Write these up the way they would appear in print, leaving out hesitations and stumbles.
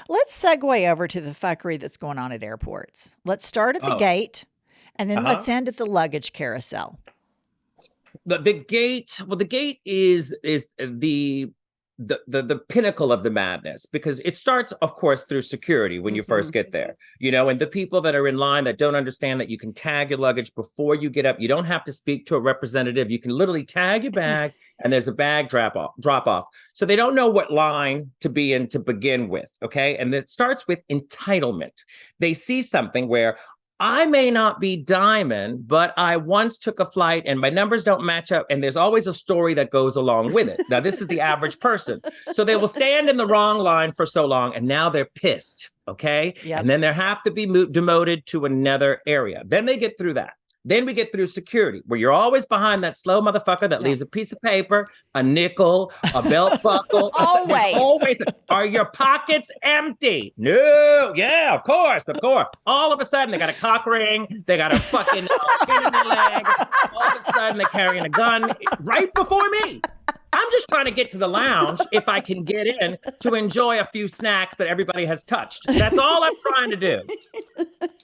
Let's segue over to the fuckery that's going on at airports. Let's start at the Oh, gate and then let's uh-huh. end at the luggage carousel. The gate. Well, the gate is the pinnacle of the madness, because it starts, of course, through security when you first get there. And the people that are in line that don't understand that you can tag your luggage before you get up. You don't have to speak to a representative. You can literally tag your bag, and there's a bag drop off. So they don't know what line to be in to begin with. Okay, and it starts with entitlement. They see something where, I may not be diamond, but I once took a flight and my numbers don't match up. And there's always a story that goes along with it. Now, this is the average person. So they will stand in the wrong line for so long, and now they're pissed. Okay. Yep. And then they have to be demoted to another area. Then they get through that. Then we get through security, where you're always behind that slow motherfucker that leaves a piece of paper, a nickel, a belt buckle. Always. Are your pockets empty? No. Yeah, of course. All of a sudden, they got a cock ring. They got a fucking pin in their leg. All of a sudden, they're carrying a gun right before me. I'm just trying to get to the lounge, if I can get in, to enjoy a few snacks that everybody has touched. That's all I'm trying to do.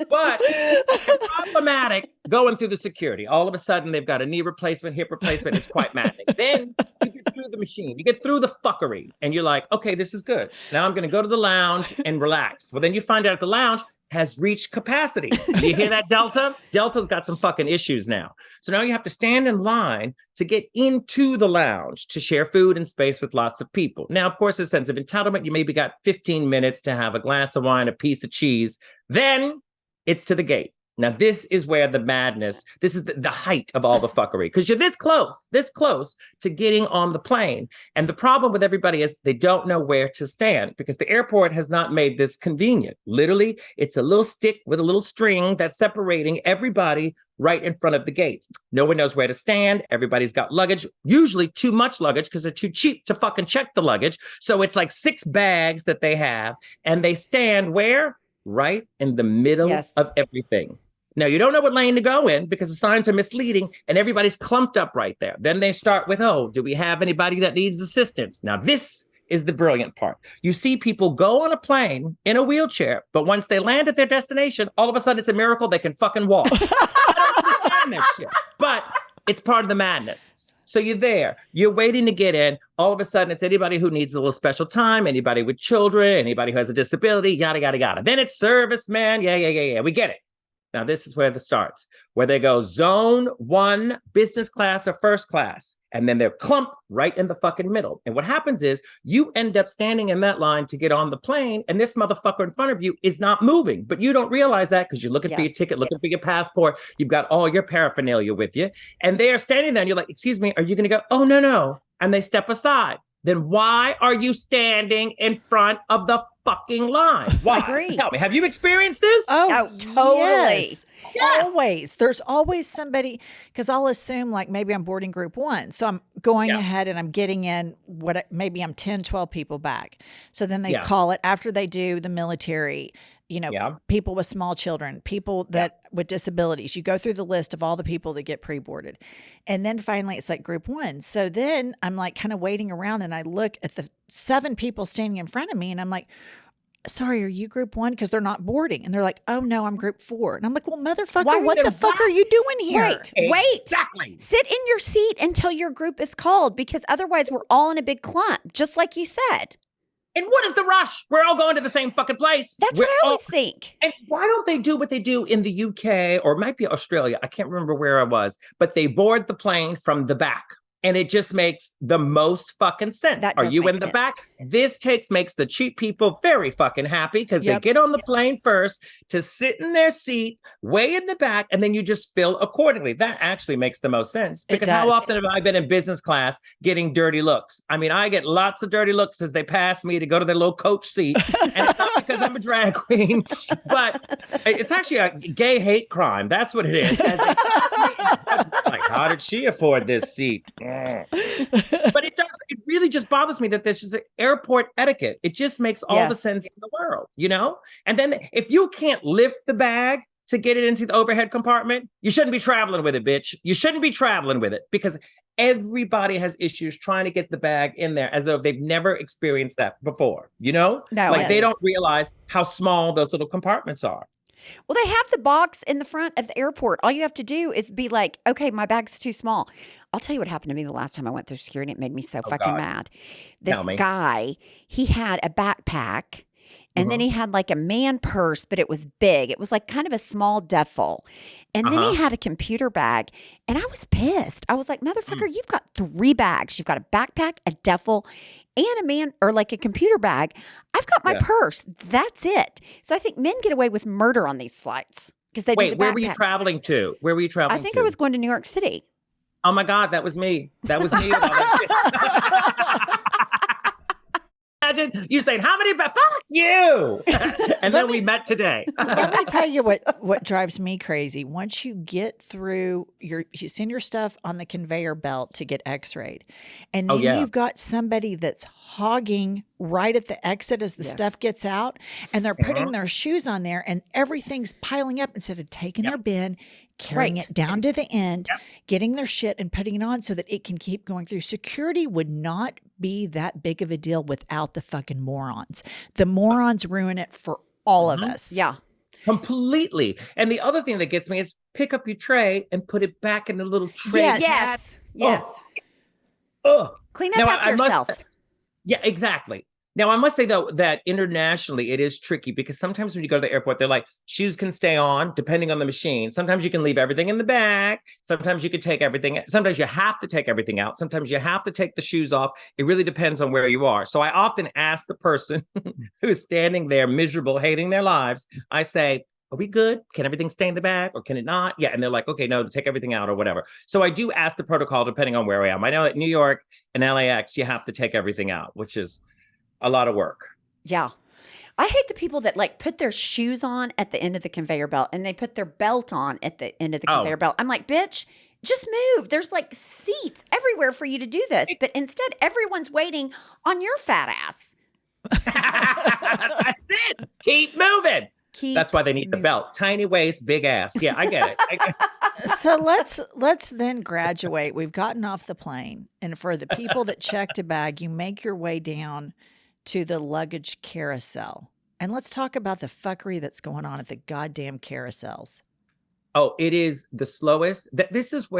But it's problematic going through the security. All of a sudden, they've got a knee replacement, hip replacement. It's quite maddening. Then you get through the machine. You get through the fuckery. And you're like, okay, this is good. Now I'm going to go to the lounge and relax. Well, then you find out the lounge has reached capacity. You hear that, Delta? Delta's got some fucking issues now. So now you have to stand in line to get into the lounge to share food and space with lots of people. Now, of course, a sense of entitlement. You maybe got 15 minutes to have a glass of wine, a piece of cheese. Then it's to the gate. Now, this is where the madness, this is the height of all the fuckery, because you're this close to getting on the plane. And the problem with everybody is they don't know where to stand, because the airport has not made this convenient. Literally, it's a little stick with a little string that's separating everybody right in front of the gate. No one knows where to stand. Everybody's got luggage, usually too much luggage, because they're too cheap to fucking check the luggage. So it's like 6 bags that they have, and they stand where? Right in the middle of everything. Now, you don't know what lane to go in because the signs are misleading and everybody's clumped up right there. Then they start with, oh, do we have anybody that needs assistance? Now, this is the brilliant part. You see people go on a plane in a wheelchair, but once they land at their destination, all of a sudden it's a miracle they can fucking walk. I don't understand that shit, but it's part of the madness. So you're there, you're waiting to get in. All of a sudden, it's anybody who needs a little special time, anybody with children, anybody who has a disability, yada, yada, yada. Then it's servicemen. Yeah. We get it. Now, this is where it starts, where they go zone 1, business class or first class. And then they're clumped right in the fucking middle. And what happens is you end up standing in that line to get on the plane. And this motherfucker in front of you is not moving. But you don't realize that because you're looking for your ticket, looking for your passport. You've got all your paraphernalia with you. And they are standing there and you're like, excuse me, are you going to go? Oh, no. And they step aside. Then why are you standing in front of the fucking line? Why? Agree. Tell me, have you experienced this? Oh, totally. Yes. Always. There's always somebody, because I'll assume like maybe I'm boarding group 1. So I'm going ahead and I'm getting in maybe I'm 10, 12 people back. So then they call it after they do the military, people with small children, people that with disabilities. You go through the list of all the people that get pre-boarded. And then finally it's like group 1. So then I'm like kind of waiting around and I look at the 7 people standing in front of me and I'm like, sorry, are you group 1? Because they're not boarding. And they're like, oh no, I'm group 4. And I'm like, well, motherfucker, what the fuck are you doing here? Wait. Exactly. Sit in your seat until your group is called, because otherwise we're all in a big clump, just like you said. And what is the rush? We're all going to the same fucking place. That's what I always think. And why don't they do what they do in the UK, or it might be Australia? I can't remember where I was, but they board the plane from the back. And it just makes the most fucking sense. Are you in the back? This makes the cheap people very fucking happy because they get on the plane first to sit in their seat, way in the back, and then you just fill accordingly. That actually makes the most sense, because how often have I been in business class getting dirty looks? I mean, I get lots of dirty looks as they pass me to go to their little coach seat. And it's not because I'm a drag queen, but it's actually a gay hate crime. That's what it is. Like, how did she afford this seat? But it really just bothers me that this is airport etiquette. It just makes all the sense in the world, And then if you can't lift the bag to get it into the overhead compartment, you shouldn't be traveling with it, bitch. You shouldn't be traveling with it because everybody has issues trying to get the bag in there as though they've never experienced that before, you know? No, like they don't realize how small those little compartments are. Well, they have the box in the front of the airport. All you have to do is be like, okay, my bag's too small. I'll tell you what happened to me the last time I went through security. It made me so fucking mad. This guy, he had a backpack. And then he had like a man purse, but it was big. It was like kind of a small duffel. And then he had a computer bag. And I was pissed. I was like, motherfucker, you've got 3 bags. You've got a backpack, a duffel, and a man or like a computer bag. I've got my purse. That's it. So I think men get away with murder on these flights because they do the where were you traveling to? Where were you traveling to? I think I was going to New York City. Oh my God, that was me. That was me. About that shit. Imagine you saying, how many bags? Fuck you. And then we met today. Let me tell you what drives me crazy. Once you get through you send your stuff on the conveyor belt to get x-rayed. And then you've got somebody that's hogging right at the exit as the stuff gets out. And they're putting their shoes on there and everything's piling up instead of taking their bin, carrying it down to the end, getting their shit and putting it on so that it can keep going through. Security would not be that big of a deal without the fucking morons. The morons ruin it for all of us. Yeah. Completely. And the other thing that gets me is pick up your tray and put it back in the little tray. Yes. Clean up after yourself. Yeah, exactly. Now, I must say, though, that internationally, it is tricky because sometimes when you go to the airport, they're like, shoes can stay on depending on the machine. Sometimes you can leave everything in the bag. Sometimes you could take everything. Sometimes you have to take everything out. Sometimes you have to take the shoes off. It really depends on where you are. So I often ask the person who's standing there miserable, hating their lives. I say, are we good? Can everything stay in the bag or can it not? Yeah. And they're like, okay, no, take everything out or whatever. So I do ask the protocol depending on where I am. I know at New York and LAX, you have to take everything out, which is a lot of work. Yeah. I hate the people that like put their shoes on at the end of the conveyor belt and they put their belt on at the end of the conveyor belt. I'm like, bitch, just move. There's like seats everywhere for you to do this. But instead, everyone's waiting on your fat ass. That's it. Keep moving. That's why they need the belt. Tiny waist, big ass. Yeah, I get it. So let's then graduate. We've gotten off the plane. And for the people that checked a bag, you make your way down to the luggage carousel. And let's talk about the fuckery that's going on at the goddamn carousels. Oh, it is the slowest. It's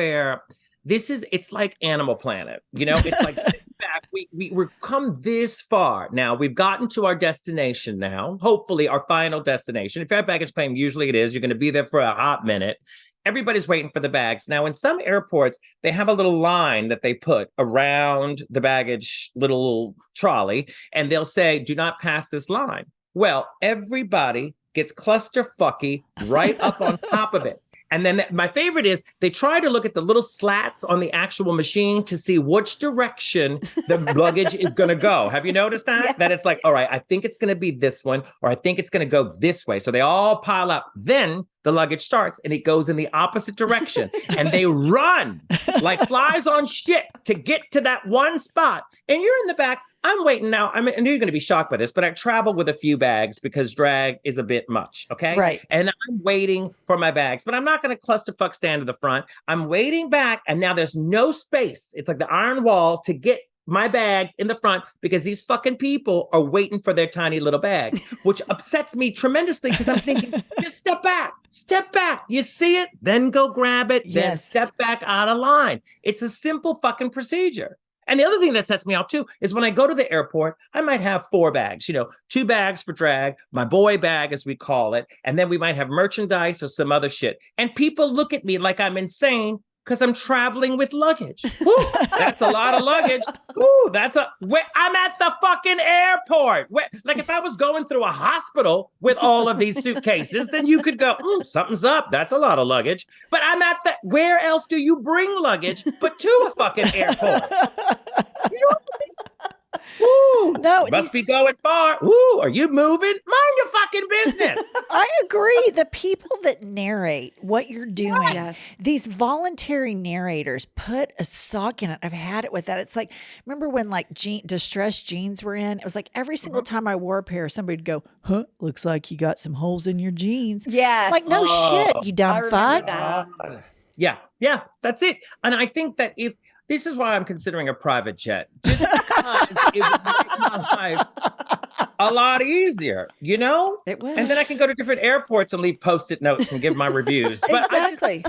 like Animal Planet. You know, it's like sit back. We've come this far. Now we've gotten to our destination now. Hopefully our final destination. If you have baggage claim, usually it is. You're going to be there for a hot minute. Everybody's waiting for the bags. Now, in some airports, they have a little line that they put around the baggage little trolley, and they'll say, do not pass this line. Well, everybody gets clusterfucky right up on top of it. And then my favorite is they try to look at the little slats on the actual machine to see which direction the luggage is going to go. Have you noticed that? Yes. That it's like, all right, I think it's going to be this one, or I think it's going to go this way. So they all pile up. Then the luggage starts and it goes in the opposite direction. And they run like flies on shit to get to that one spot. And you're in the back. I'm waiting now. I knew you're going to be shocked by this, but I travel with a few bags because drag is a bit much. Okay. Right. And I'm waiting for my bags, but I'm not going to clusterfuck stand to the front. I'm waiting back. And now there's no space. It's like the iron wall to get my bags in the front because these fucking people are waiting for their tiny little bag, which upsets me tremendously because I'm thinking, just step back. You see it, then go grab it, then step back out of line. It's a simple fucking procedure. And the other thing that sets me off too is when I go to the airport, I might have 4 bags, 2 bags for drag, my boy bag, as we call it. And then we might have merchandise or some other shit. And people look at me like I'm insane because I'm traveling with luggage. Woo, that's a lot of luggage. Woo, I'm at the fucking airport. Like if I was going through a hospital with all of these suitcases, then you could go, something's up. That's a lot of luggage. But I'm at where else do you bring luggage but to a fucking airport? You know what I mean? Woo, no, must be going far. Woo, are you moving? Mind your fucking fucking business. I agree. The people that narrate what you're doing, Yes. these voluntary narrators put a sock in it. I've had it with that. It's like, remember when like distressed jeans were in? It was like every single time I wore a pair, somebody would go, huh, looks like you got some holes in your jeans. Yes. Like, no shit, you dumb fuck. Yeah, that's it. And I think that if this is why I'm considering a private jet, just because it would make my life a lot easier, you know? It was. And then I can go to different airports and leave Post-it notes and give my reviews. But Exactly.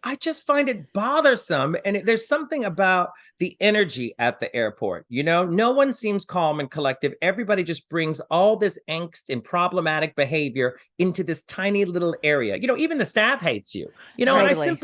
I just find it bothersome. And there's something about the energy at the airport. You know, no one seems calm and collective. Everybody just brings all this angst and problematic behavior into this tiny little area. You know, even the staff hates you. You know, Totally. and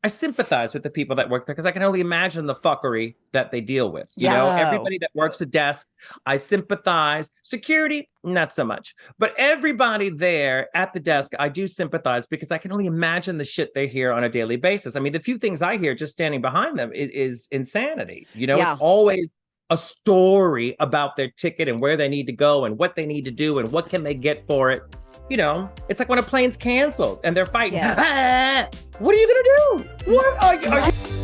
I sympathize with the people that work there because I can only imagine the fuckery that they deal with. You know, everybody that works a desk, I sympathize. Security, not so much. But everybody there at the desk, I do sympathize because I can only imagine the shit they hear on a daily basis. I mean, the few things I hear just standing behind them is insanity. You know, it's always a story about their ticket and where they need to go and what they need to do and what can they get for it. You know, it's like when a plane's canceled and they're fighting. What are you going to do? What are you